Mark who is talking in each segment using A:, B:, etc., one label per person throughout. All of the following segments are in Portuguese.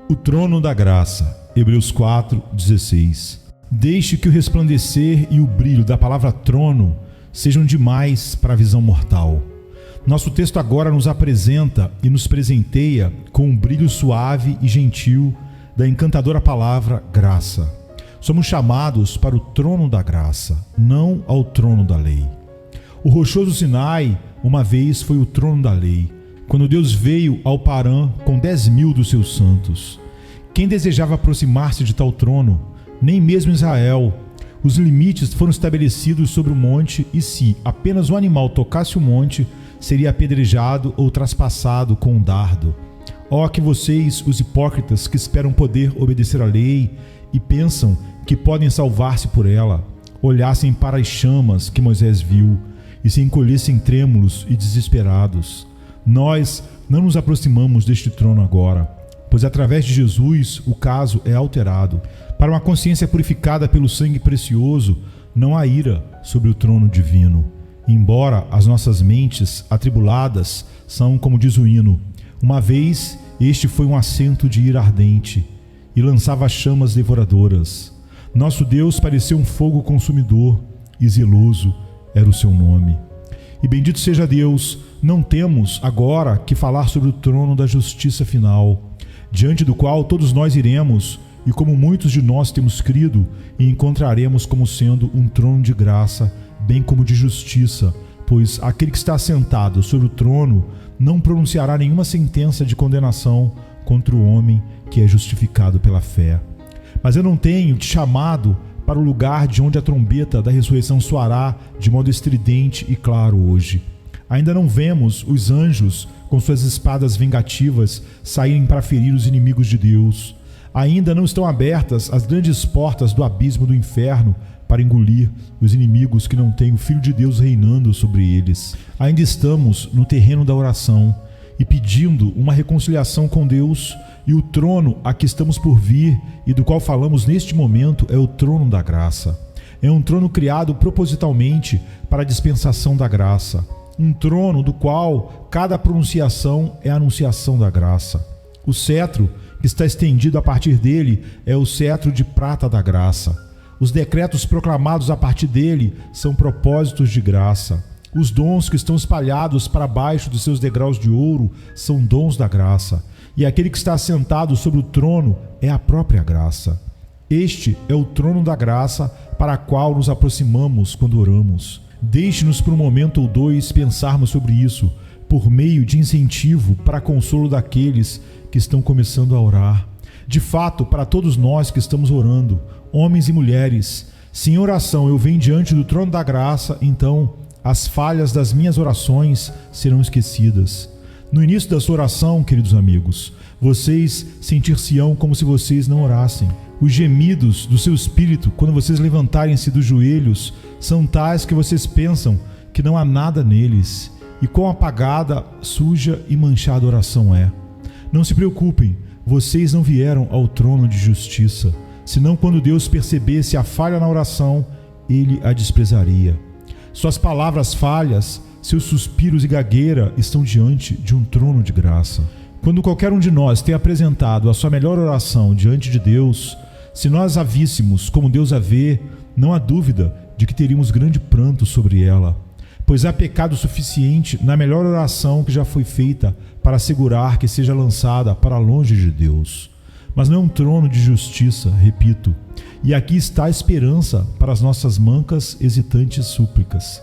A: O trono da graça, Hebreus 4:16. Deixe que o resplandecer e o brilho da palavra trono sejam demais para a visão mortal. Nosso texto agora nos apresenta e nos presenteia com um brilho suave e gentil da encantadora palavra graça. Somos chamados para o trono da graça, não ao trono da lei. O rochoso Sinai uma vez foi o trono da lei, quando Deus veio ao Parã com 10.000 dos seus santos. Quem desejava aproximar-se de tal trono? Nem mesmo Israel. Os limites foram estabelecidos sobre o monte e se apenas um animal tocasse o monte, seria apedrejado ou traspassado com um dardo. Ó, que vocês, os hipócritas que esperam poder obedecer à lei e pensam que podem salvar-se por ela, olhassem para as chamas que Moisés viu e se encolhessem trêmulos e desesperados. Nós não nos aproximamos deste trono agora, pois através de Jesus o caso é alterado. Para uma consciência purificada pelo sangue precioso, não há ira sobre o trono divino. Embora as nossas mentes atribuladas são, como diz o hino, uma vez este foi um assento de ira ardente e lançava chamas devoradoras. Nosso Deus parecia um fogo consumidor e zeloso era o seu nome. E bendito seja Deus, não temos agora que falar sobre o trono da justiça final, diante do qual todos nós iremos, e como muitos de nós temos crido, e encontraremos como sendo um trono de graça, bem como de justiça, pois aquele que está sentado sobre o trono não pronunciará nenhuma sentença de condenação contra o homem que é justificado pela fé. Mas eu não tenho te chamado para o lugar de onde a trombeta da ressurreição soará de modo estridente e claro hoje. Ainda não vemos os anjos com suas espadas vingativas saírem para ferir os inimigos de Deus. Ainda não estão abertas as grandes portas do abismo do inferno para engolir os inimigos que não têm o Filho de Deus reinando sobre eles. Ainda estamos no terreno da oração e pedindo uma reconciliação com Deus, e o trono a que estamos por vir e do qual falamos neste momento é o trono da graça. É um trono criado propositalmente para a dispensação da graça. Um trono do qual cada pronunciação é a anunciação da graça. O cetro que está estendido a partir dele é o cetro de prata da graça. Os decretos proclamados a partir dele são propósitos de graça. Os dons que estão espalhados para baixo dos seus degraus de ouro são dons da graça. E aquele que está assentado sobre o trono é a própria graça. Este é o trono da graça para a qual nos aproximamos quando oramos. Deixe-nos por um momento ou dois pensarmos sobre isso, por meio de incentivo para consolo daqueles que estão começando a orar. De fato, para todos nós que estamos orando, homens e mulheres, se em oração eu venho diante do trono da graça, então as falhas das minhas orações serão esquecidas. No início da sua oração, queridos amigos, vocês sentir-se-ão como se vocês não orassem. Os gemidos do seu espírito, quando vocês levantarem-se dos joelhos, são tais que vocês pensam que não há nada neles, e quão apagada, suja e manchada a oração é. Não se preocupem, vocês não vieram ao trono de justiça, senão quando Deus percebesse a falha na oração, ele a desprezaria. Suas palavras falhas, seus suspiros e gagueira estão diante de um trono de graça. Quando qualquer um de nós tem apresentado a sua melhor oração diante de Deus, se nós a víssemos como Deus a vê, não há dúvida de que teríamos grande pranto sobre ela, pois há pecado suficiente na melhor oração que já foi feita para assegurar que seja lançada para longe de Deus. Mas não é um trono de justiça, repito, e aqui está a esperança para as nossas mancas, hesitantes súplicas.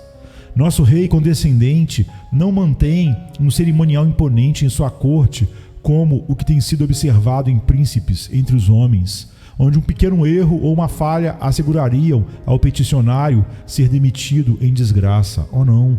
A: Nosso rei condescendente não mantém um cerimonial imponente em sua corte, como o que tem sido observado em príncipes entre os homens, onde um pequeno erro ou uma falha assegurariam ao peticionário ser demitido em desgraça. Oh não!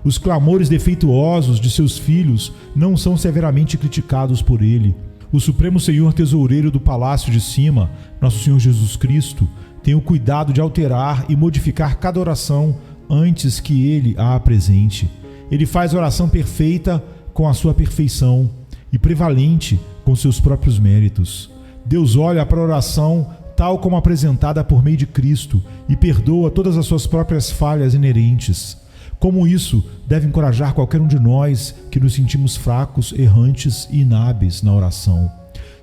A: Os clamores defeituosos de seus filhos não são severamente criticados por ele. O Supremo Senhor Tesoureiro do Palácio de Cima, nosso Senhor Jesus Cristo, tem o cuidado de alterar e modificar cada oração antes que ele a apresente. Ele faz a oração perfeita com a sua perfeição e prevalente com seus próprios méritos. Deus olha para a oração tal como apresentada por meio de Cristo e perdoa todas as suas próprias falhas inerentes. Como isso deve encorajar qualquer um de nós que nos sentimos fracos, errantes e inábeis na oração.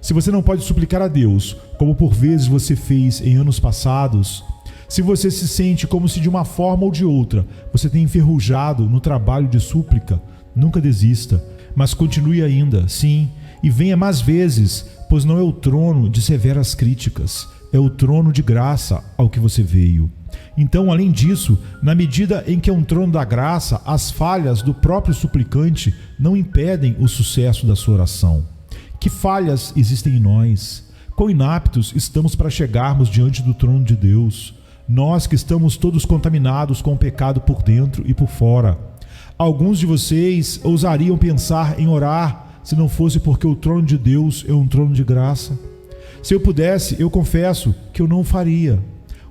A: Se você não pode suplicar a Deus, como por vezes você fez em anos passados, se você se sente como se de uma forma ou de outra você tenha enferrujado no trabalho de súplica, nunca desista, mas continue ainda, sim, e venha mais vezes, pois não é o trono de severas críticas, é o trono de graça ao que você veio. Então, além disso, na medida em que é um trono da graça, as falhas do próprio suplicante não impedem o sucesso da sua oração. Que falhas existem em nós? Quão inaptos estamos para chegarmos diante do trono de Deus? Nós que estamos todos contaminados com o pecado por dentro e por fora. Alguns de vocês ousariam pensar em orar se não fosse porque o trono de Deus é um trono de graça? Se eu pudesse, eu confesso que eu não o faria.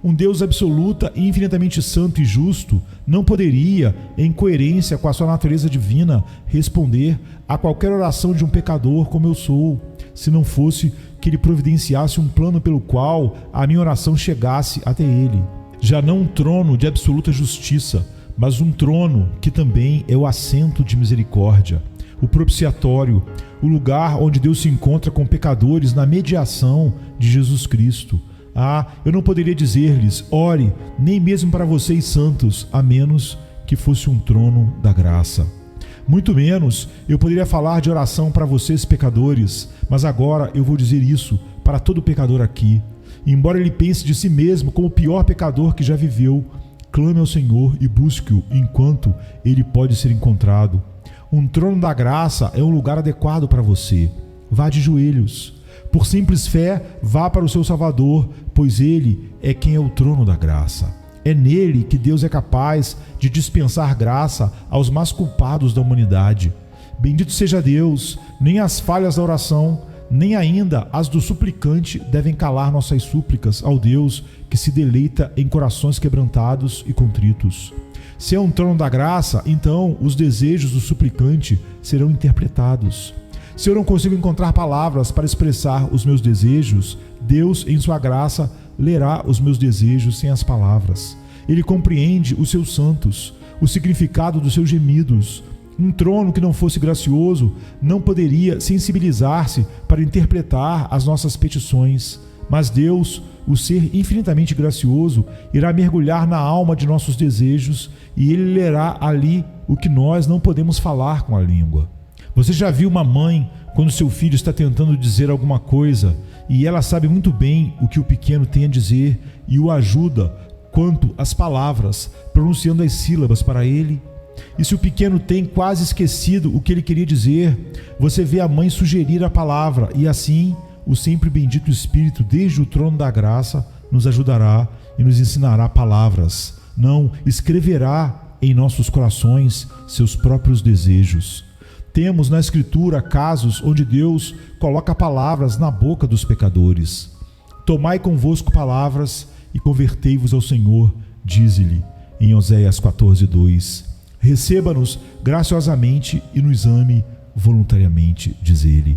A: Um Deus absoluta e infinitamente santo e justo não poderia, em coerência com a sua natureza divina, responder a qualquer oração de um pecador como eu sou, se não fosse que ele providenciasse um plano pelo qual a minha oração chegasse até ele. Já não um trono de absoluta justiça, mas um trono que também é o assento de misericórdia, o propiciatório, o lugar onde Deus se encontra com pecadores na mediação de Jesus Cristo. Eu não poderia dizer-lhes, ore, nem mesmo para vocês santos, a menos que fosse um trono da graça. Muito menos eu poderia falar de oração para vocês pecadores, mas agora eu vou dizer isso para todo pecador aqui. Embora ele pense de si mesmo como o pior pecador que já viveu, clame ao Senhor e busque-o enquanto ele pode ser encontrado. Um trono da graça é um lugar adequado para você. Vá de joelhos. Por simples fé, vá para o seu Salvador, pois Ele é quem é o trono da graça. É nele que Deus é capaz de dispensar graça aos mais culpados da humanidade. Bendito seja Deus, nem as falhas da oração, nem ainda as do suplicante devem calar nossas súplicas ao Deus que se deleita em corações quebrantados e contritos. Se é um trono da graça, então os desejos do suplicante serão interpretados. Se eu não consigo encontrar palavras para expressar os meus desejos, Deus, em sua graça, lerá os meus desejos sem as palavras. Ele compreende os seus santos, o significado dos seus gemidos. Um trono que não fosse gracioso não poderia sensibilizar-se para interpretar as nossas petições. Mas Deus, o ser infinitamente gracioso, irá mergulhar na alma de nossos desejos e Ele lerá ali o que nós não podemos falar com a língua. Você já viu uma mãe quando seu filho está tentando dizer alguma coisa e ela sabe muito bem o que o pequeno tem a dizer e o ajuda quanto às palavras, pronunciando as sílabas para ele? E se o pequeno tem quase esquecido o que ele queria dizer, você vê a mãe sugerir a palavra e assim o sempre bendito Espírito, desde o trono da graça, nos ajudará e nos ensinará palavras. Não, escreverá em nossos corações seus próprios desejos. Temos na Escritura casos onde Deus coloca palavras na boca dos pecadores. Tomai convosco palavras e convertei-vos ao Senhor, diz-lhe em Oséias 14:2. Receba-nos graciosamente e nos ame voluntariamente, diz ele.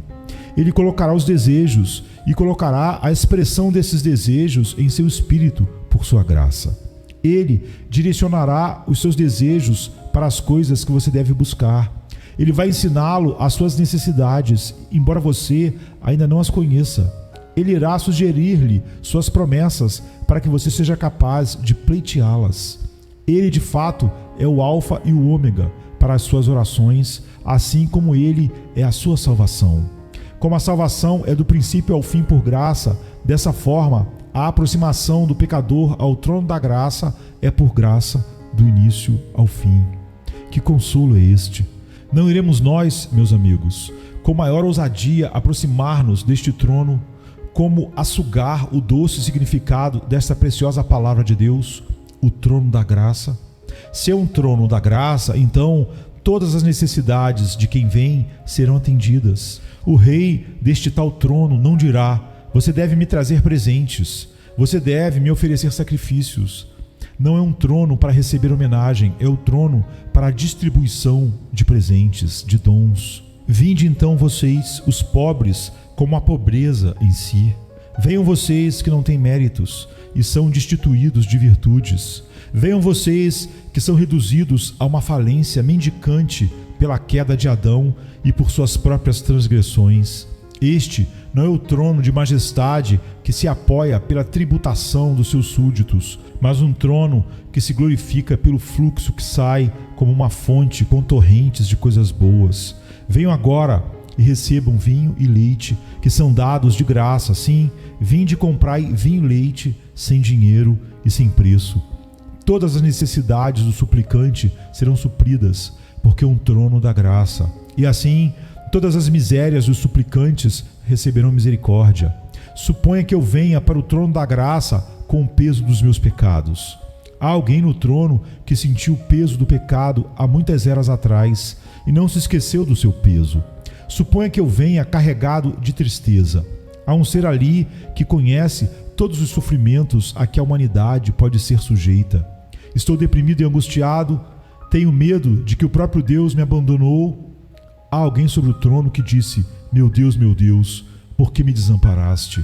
A: Ele colocará os desejos e colocará a expressão desses desejos em seu espírito por sua graça. Ele direcionará os seus desejos para as coisas que você deve buscar. Ele vai ensiná-lo as suas necessidades, embora você ainda não as conheça. Ele irá sugerir-lhe suas promessas para que você seja capaz de pleiteá-las. Ele, de fato, é o alfa e o ômega para as suas orações, assim como ele é a sua salvação. Como a salvação é do princípio ao fim por graça, dessa forma, a aproximação do pecador ao trono da graça é por graça do início ao fim. Que consolo é este! Não iremos nós, meus amigos, com maior ousadia aproximar-nos deste trono, como a sugar o doce significado desta preciosa palavra de Deus, o trono da graça? Se é um trono da graça, então todas as necessidades de quem vem serão atendidas. O rei deste tal trono não dirá: você deve me trazer presentes, você deve me oferecer sacrifícios. Não é um trono para receber homenagem, é o trono para a distribuição de presentes, de dons. Vinde então vocês, os pobres, como a pobreza em si. Venham vocês que não têm méritos e são destituídos de virtudes. Venham vocês que são reduzidos a uma falência mendicante pela queda de Adão e por suas próprias transgressões. Este não é o trono de majestade que se apoia pela tributação dos seus súditos, mas um trono que se glorifica pelo fluxo que sai como uma fonte com torrentes de coisas boas. Venham agora e recebam vinho e leite, que são dados de graça. Sim, vinde e comprai vinho e leite sem dinheiro e sem preço. Todas as necessidades do suplicante serão supridas, porque é um trono da graça. E assim, todas as misérias dos suplicantes receberão misericórdia. Suponha que eu venha para o trono da graça com o peso dos meus pecados. Há alguém no trono que sentiu o peso do pecado há muitas eras atrás e não se esqueceu do seu peso. Suponha que eu venha carregado de tristeza. Há um ser ali que conhece todos os sofrimentos a que a humanidade pode ser sujeita. Estou deprimido e angustiado, tenho medo de que o próprio Deus me abandonou. Há alguém sobre o trono que disse: meu Deus, por que me desamparaste?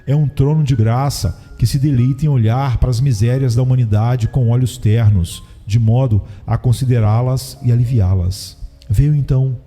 A: É um trono de graça que se deleita em olhar para as misérias da humanidade com olhos ternos, de modo a considerá-las e aliviá-las. Venham então,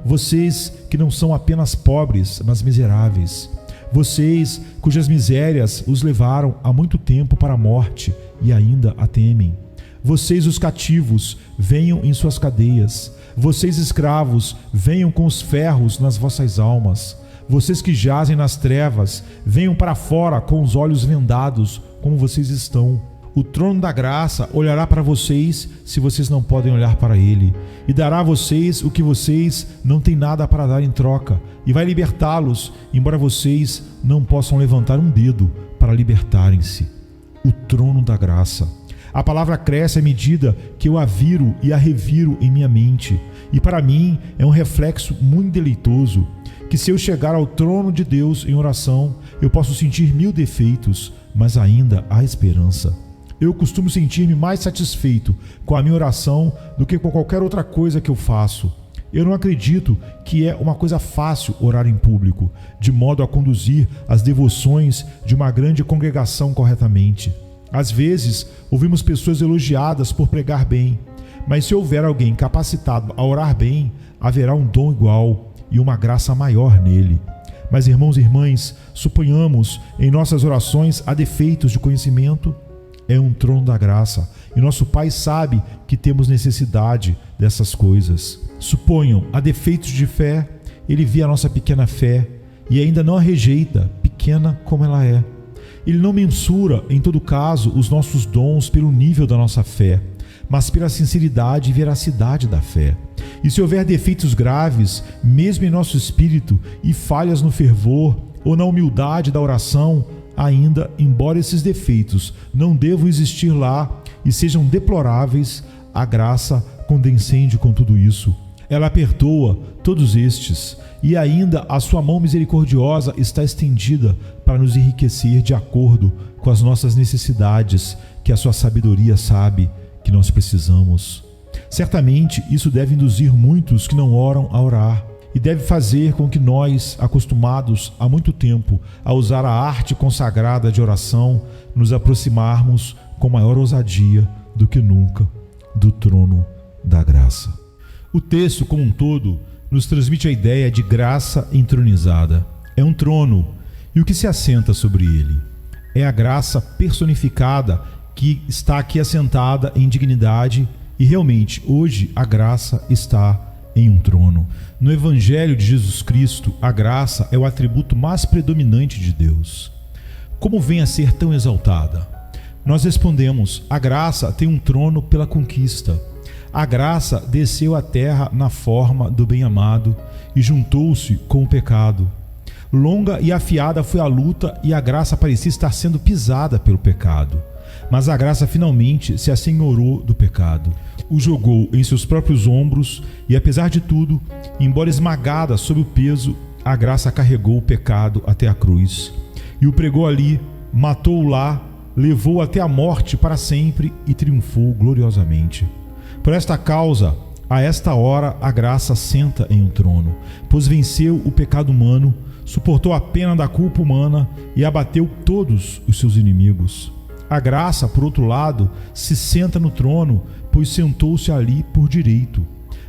A: vocês que não são apenas pobres, mas miseráveis. Vocês cujas misérias os levaram há muito tempo para a morte e ainda a temem. Vocês, os cativos, venham em suas cadeias. Vocês, escravos, venham com os ferros nas vossas almas. Vocês que jazem nas trevas, venham para fora com os olhos vendados, como vocês estão. O trono da graça olhará para vocês se vocês não podem olhar para ele, e dará a vocês o que vocês não têm nada para dar em troca, e vai libertá-los, embora vocês não possam levantar um dedo para libertarem-se. O trono da graça. A palavra cresce à medida que eu a viro e a reviro em minha mente, e para mim é um reflexo muito deleitoso, que se eu chegar ao trono de Deus em oração, eu posso sentir 1000 defeitos, mas ainda há esperança. Eu costumo sentir-me mais satisfeito com a minha oração do que com qualquer outra coisa que eu faço. Eu não acredito que é uma coisa fácil orar em público, de modo a conduzir as devoções de uma grande congregação corretamente. Às vezes, ouvimos pessoas elogiadas por pregar bem, mas se houver alguém capacitado a orar bem, haverá um dom igual e uma graça maior nele. Mas, irmãos e irmãs, suponhamos em nossas orações há defeitos de conhecimento. É um trono da graça, e nosso Pai sabe que temos necessidade dessas coisas. Suponham, há defeitos de fé, Ele vê a nossa pequena fé e ainda não a rejeita, pequena como ela é. Ele não mensura, em todo caso, os nossos dons pelo nível da nossa fé, mas pela sinceridade e veracidade da fé. E se houver defeitos graves, mesmo em nosso espírito, e falhas no fervor ou na humildade da oração, ainda, embora esses defeitos não devam existir lá e sejam deploráveis, a graça condescende com tudo isso. Ela perdoa todos estes, e ainda a sua mão misericordiosa está estendida para nos enriquecer de acordo com as nossas necessidades, que a sua sabedoria sabe que nós precisamos. Certamente isso deve induzir muitos que não oram a orar, e deve fazer com que nós, acostumados há muito tempo a usar a arte consagrada de oração, nos aproximarmos com maior ousadia do que nunca do trono da graça. O texto, como um todo, nos transmite a ideia de graça entronizada. É um trono, e o que se assenta sobre ele? É a graça personificada que está aqui assentada em dignidade, e realmente, hoje, a graça está em um trono. No Evangelho de Jesus Cristo, a graça é o atributo mais predominante de Deus. Como vem a ser tão exaltada? Nós respondemos: a graça tem um trono pela conquista. A graça desceu à terra na forma do bem-amado e juntou-se com o pecado. Longa e afiada foi a luta e a graça parecia estar sendo pisada pelo pecado. Mas a graça finalmente se assenhorou do pecado, o jogou em seus próprios ombros e, apesar de tudo, embora esmagada sob o peso, a graça carregou o pecado até a cruz e o pregou ali, matou-o lá, levou-o até a morte para sempre e triunfou gloriosamente. Por esta causa, a esta hora a graça senta em um trono, pois venceu o pecado humano, suportou a pena da culpa humana e abateu todos os seus inimigos. A graça, por outro lado, se senta no trono, pois sentou-se ali por direito.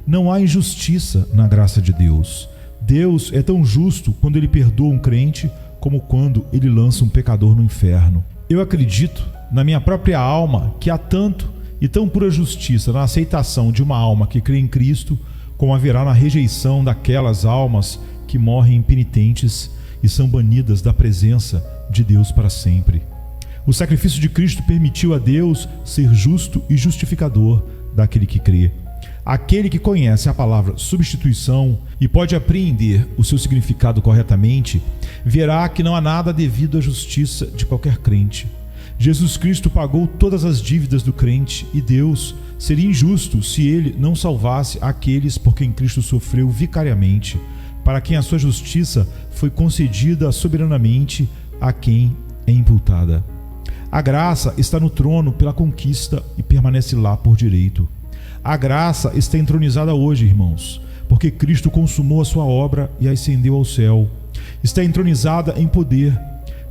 A: Não há injustiça na graça de Deus. Deus é tão justo quando Ele perdoa um crente como quando Ele lança um pecador no inferno. Eu acredito, na minha própria alma, que há tanto e tão pura justiça na aceitação de uma alma que crê em Cristo, como haverá na rejeição daquelas almas que morrem impenitentes e são banidas da presença de Deus para sempre. O sacrifício de Cristo permitiu a Deus ser justo e justificador daquele que crê. Aquele que conhece a palavra substituição e pode apreender o seu significado corretamente, verá que não há nada devido à justiça de qualquer crente. Jesus Cristo pagou todas as dívidas do crente e Deus seria injusto se Ele não salvasse aqueles por quem Cristo sofreu vicariamente, para quem a sua justiça foi concedida soberanamente a quem é imputada. A graça está no trono pela conquista e permanece lá por direito. A graça está entronizada hoje, irmãos, porque Cristo consumou a sua obra e a ascendeu ao céu. Está entronizada em poder.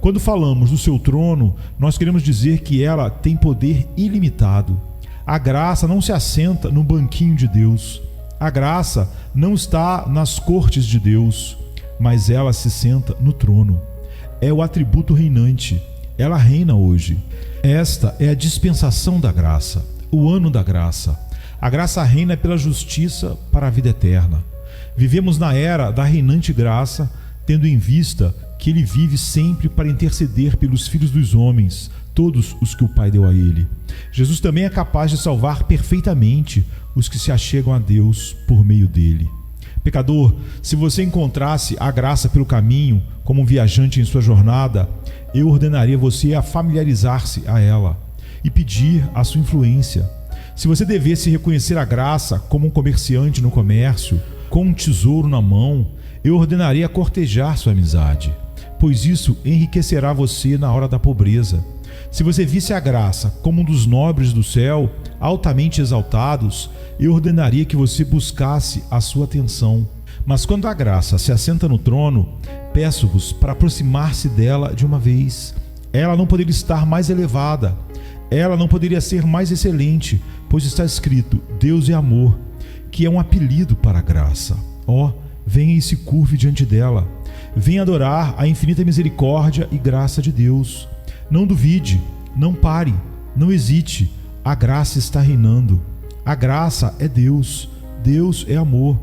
A: Quando falamos do seu trono, nós queremos dizer que ela tem poder ilimitado. A graça não se assenta no banquinho de Deus. A graça não está nas cortes de Deus, mas ela se senta no trono. É o atributo reinante. Ela reina hoje. Esta é a dispensação da graça, o ano da graça. A graça reina pela justiça para a vida eterna. Vivemos na era da reinante graça, tendo em vista que Ele vive sempre para interceder pelos filhos dos homens, todos os que o Pai deu a Ele. Jesus também é capaz de salvar perfeitamente os que se achegam a Deus por meio dele. Pecador, se você encontrasse a graça pelo caminho, como um viajante em sua jornada, eu ordenaria você a familiarizar-se a ela e pedir a sua influência. Se você devesse reconhecer a graça como um comerciante no comércio, com um tesouro na mão, eu ordenaria cortejar sua amizade, pois isso enriquecerá você na hora da pobreza. Se você visse a graça como um dos nobres do céu, altamente exaltados, eu ordenaria que você buscasse a sua atenção. Mas quando a graça se assenta no trono, peço-vos para aproximar-se dela de uma vez. Ela não poderia estar mais elevada, ela não poderia ser mais excelente, pois está escrito: Deus é amor, que é um apelido para a graça. Venha e se curve diante dela. Venha adorar a infinita misericórdia e graça de Deus. Não duvide, não pare, não hesite. A graça está reinando. A graça é Deus. Deus é amor.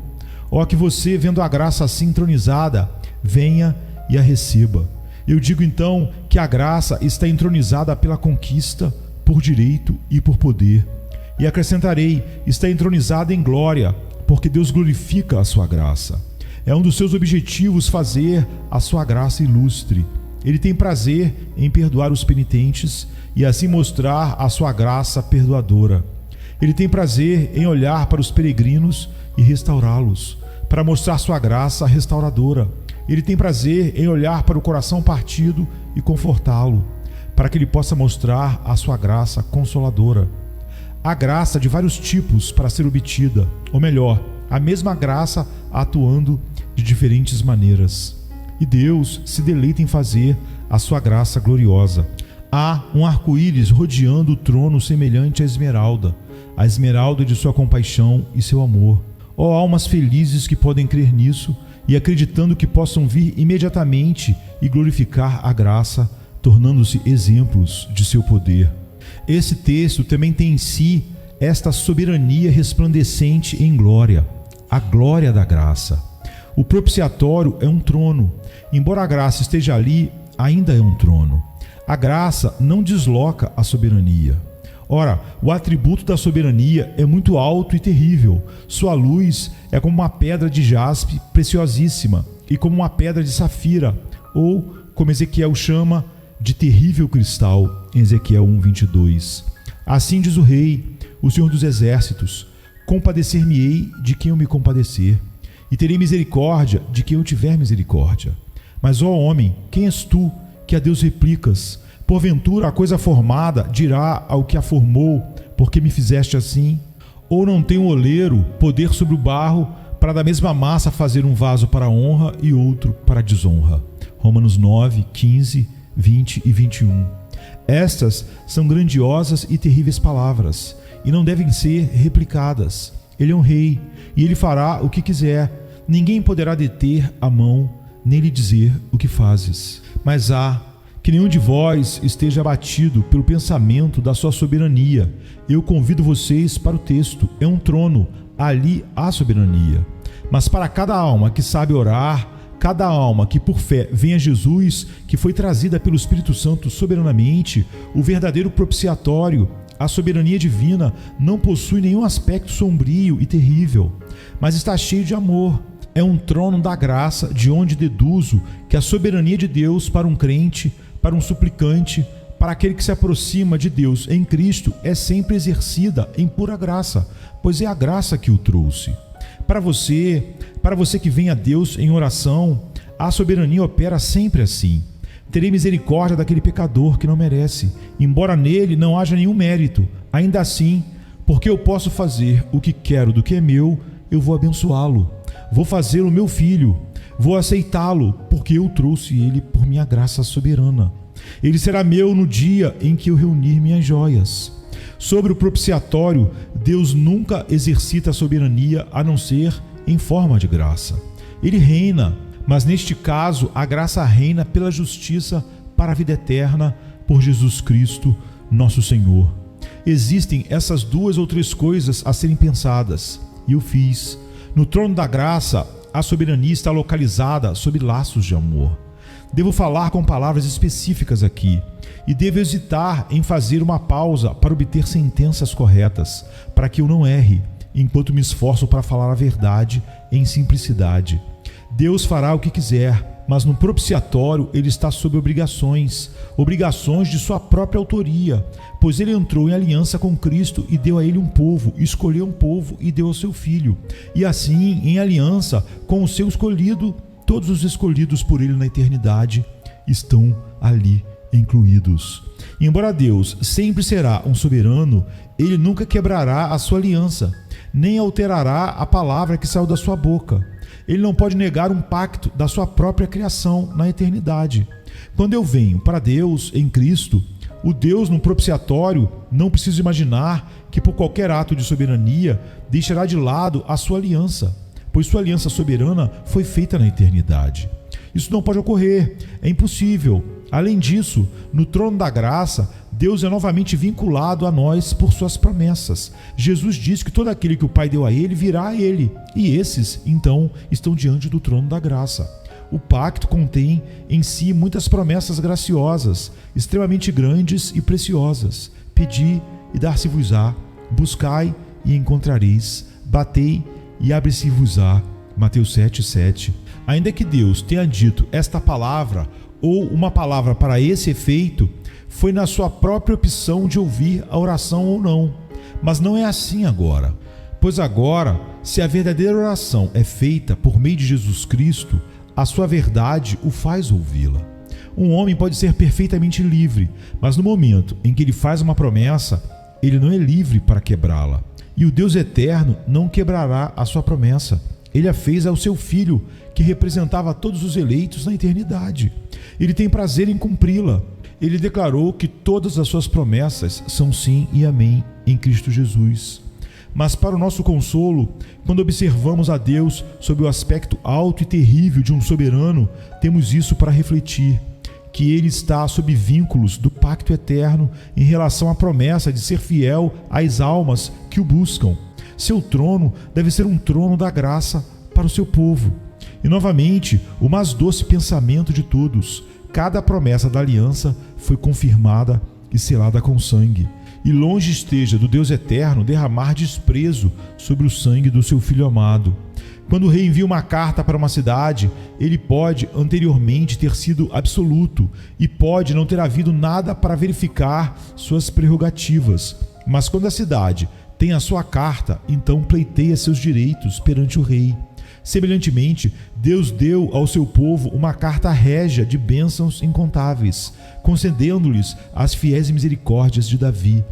A: Que você, vendo a graça assim entronizada, venha e a receba. Eu digo então que a graça está entronizada pela conquista, por direito e por poder. E acrescentarei, está entronizada em glória, porque Deus glorifica a sua graça. É um dos seus objetivos fazer a sua graça ilustre. Ele tem prazer em perdoar os penitentes e assim mostrar a sua graça perdoadora. Ele tem prazer em olhar para os peregrinos e restaurá-los, para mostrar sua graça restauradora. Ele tem prazer em olhar para o coração partido e confortá-lo, para que ele possa mostrar a sua graça consoladora. Há graça de vários tipos para ser obtida, ou melhor, a mesma graça atuando de diferentes maneiras. E Deus se deleita em fazer a sua graça gloriosa. Há um arco-íris rodeando o trono semelhante à esmeralda de sua compaixão e seu amor. Almas felizes que podem crer nisso e acreditando que possam vir imediatamente e glorificar a graça, tornando-se exemplos de seu poder. Esse texto também tem em si esta soberania resplandecente em glória, a glória da graça. O propiciatório é um trono. Embora a graça esteja ali, ainda é um trono. A graça não desloca a soberania. Ora, o atributo da soberania é muito alto e terrível. Sua luz é como uma pedra de jaspe preciosíssima e como uma pedra de safira, ou, como Ezequiel chama, de terrível cristal, em Ezequiel 1:22. Assim diz o Rei, o Senhor dos Exércitos: compadecer-me-ei de quem eu me compadecer, e terei misericórdia de quem eu tiver misericórdia. Mas, ó homem, quem és tu que a Deus replicas? Porventura a coisa formada dirá ao que a formou: porque me fizeste assim? Ou não tem o oleiro poder sobre o barro para da mesma massa fazer um vaso para honra e outro para desonra? Romanos 9:15, 20 e 21. Estas são grandiosas e terríveis palavras, e não devem ser replicadas. Ele é um rei, e ele fará o que quiser. ninguém poderá deter a mão, nem lhe dizer o que fazes. Mas que nenhum de vós esteja abatido pelo pensamento da sua soberania. Eu convido vocês para o texto. É um trono, ali há soberania. Mas para cada alma que sabe orar, cada alma que por fé vem a Jesus, que foi trazida pelo Espírito Santo soberanamente, o verdadeiro propiciatório, a soberania divina, não possui nenhum aspecto sombrio e terrível, mas está cheio de amor. É um trono da graça, de onde deduzo que a soberania de Deus para um crente, para um suplicante, para aquele que se aproxima de Deus em Cristo, é sempre exercida em pura graça, pois é a graça que o trouxe. Para você que vem a Deus em oração, a soberania opera sempre assim. Terei misericórdia daquele pecador que não merece, embora nele não haja nenhum mérito. Ainda assim, porque eu posso fazer o que quero do que é meu, eu vou abençoá-lo. Vou fazê-lo meu filho, vou aceitá-lo, porque eu trouxe ele por minha graça soberana. Ele será meu no dia em que eu reunir minhas joias. Sobre o propiciatório, Deus nunca exercita a soberania a não ser em forma de graça. Ele reina, mas neste caso a graça reina pela justiça para a vida eterna por Jesus Cristo, nosso Senhor. Existem essas duas ou três coisas a serem pensadas, e eu fiz. No trono da graça, a soberania está localizada sob laços de amor. Devo falar com palavras específicas aqui, e devo hesitar em fazer uma pausa para obter sentenças corretas, para que eu não erre, enquanto me esforço para falar a verdade em simplicidade. Deus fará o que quiser, mas no propiciatório ele está sob obrigações de sua própria autoria, pois ele entrou em aliança com Cristo e deu a ele um povo, escolheu um povo e deu ao seu filho, e assim, em aliança com o seu escolhido, todos os escolhidos por ele na eternidade estão ali incluídos. Embora Deus sempre será um soberano, ele nunca quebrará a sua aliança, nem alterará a palavra que saiu da sua boca. Ele não pode negar um pacto da sua própria criação na eternidade. Quando eu venho para Deus em Cristo, o Deus no propiciatório, não preciso imaginar que por qualquer ato de soberania deixará de lado a sua aliança, pois sua aliança soberana foi feita na eternidade. Isso não pode ocorrer, é impossível. Além disso, no trono da graça, Deus é novamente vinculado a nós por suas promessas. Jesus diz que todo aquele que o Pai deu a ele virá a ele, e esses, então, estão diante do trono da graça. O pacto contém em si muitas promessas graciosas, extremamente grandes e preciosas. Pedi e dar-se-vos-á, buscai e encontrareis, batei e abre-se-vos-á. Mateus 7:7. Ainda que Deus tenha dito esta palavra, ou uma palavra para esse efeito, foi na sua própria opção de ouvir a oração ou não. Mas não é assim agora. Pois agora, se a verdadeira oração é feita por meio de Jesus Cristo, a sua verdade o faz ouvi-la. Um homem pode ser perfeitamente livre, mas no momento em que ele faz uma promessa, ele não é livre para quebrá-la. E o Deus eterno não quebrará a sua promessa. Ele a fez ao seu Filho, que representava todos os eleitos na eternidade. Ele tem prazer em cumpri-la. Ele declarou que todas as suas promessas são sim e amém em Cristo Jesus. Mas para o nosso consolo, quando observamos a Deus sob o aspecto alto e terrível de um soberano, temos isso para refletir, que ele está sob vínculos do pacto eterno em relação à promessa de ser fiel às almas que o buscam. Seu trono deve ser um trono da graça para o seu povo. E novamente, o mais doce pensamento de todos: cada promessa da aliança foi confirmada e selada com sangue. E longe esteja do Deus eterno derramar desprezo sobre o sangue do seu Filho amado. Quando o rei envia uma carta para uma cidade, ele pode anteriormente ter sido absoluto e pode não ter havido nada para verificar suas prerrogativas. Mas quando a cidade tem a sua carta, então pleiteia seus direitos perante o rei. Semelhantemente, Deus deu ao seu povo uma carta régia de bênçãos incontáveis, concedendo-lhes as fiéis misericórdias de Davi.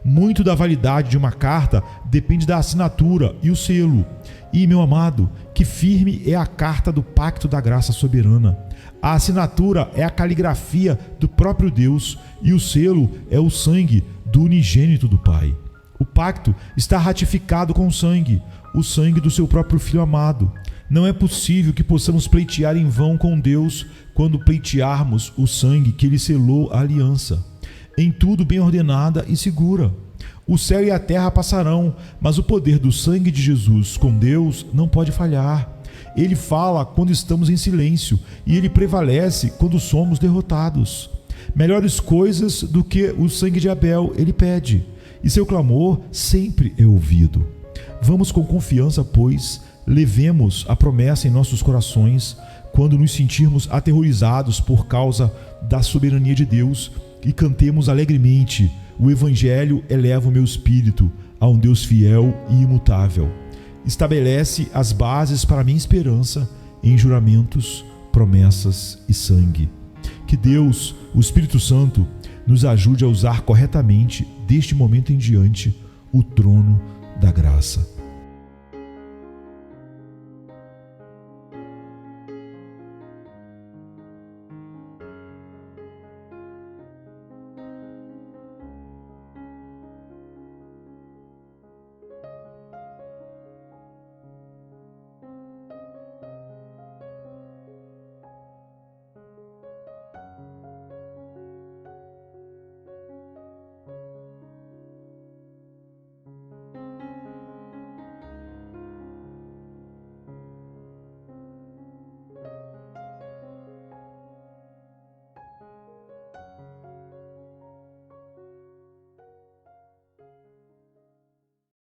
A: Muito da validade de uma carta depende da assinatura e o selo. E, meu amado, que firme é a carta do pacto da graça soberana. A assinatura é a caligrafia do próprio Deus e o selo é o sangue do unigênito do Pai. O pacto está ratificado com sangue. o sangue do seu próprio Filho amado. Não é possível que possamos pleitear em vão com Deus quando pleitearmos o sangue que Ele selou a aliança, em tudo bem ordenada e segura. O céu e a terra passarão, mas o poder do sangue de Jesus com Deus não pode falhar. Ele fala quando estamos em silêncio e Ele prevalece quando somos derrotados. Melhores coisas do que o sangue de Abel Ele pede, e seu clamor sempre é ouvido. Vamos com confiança, pois, levemos a promessa em nossos corações quando nos sentirmos aterrorizados por causa da soberania de Deus e cantemos alegremente: o Evangelho eleva o meu espírito a um Deus fiel e imutável. Estabelece as bases para a minha esperança em juramentos, promessas e sangue. Que Deus, o Espírito Santo, nos ajude a usar corretamente, deste momento em diante, o trono da graça.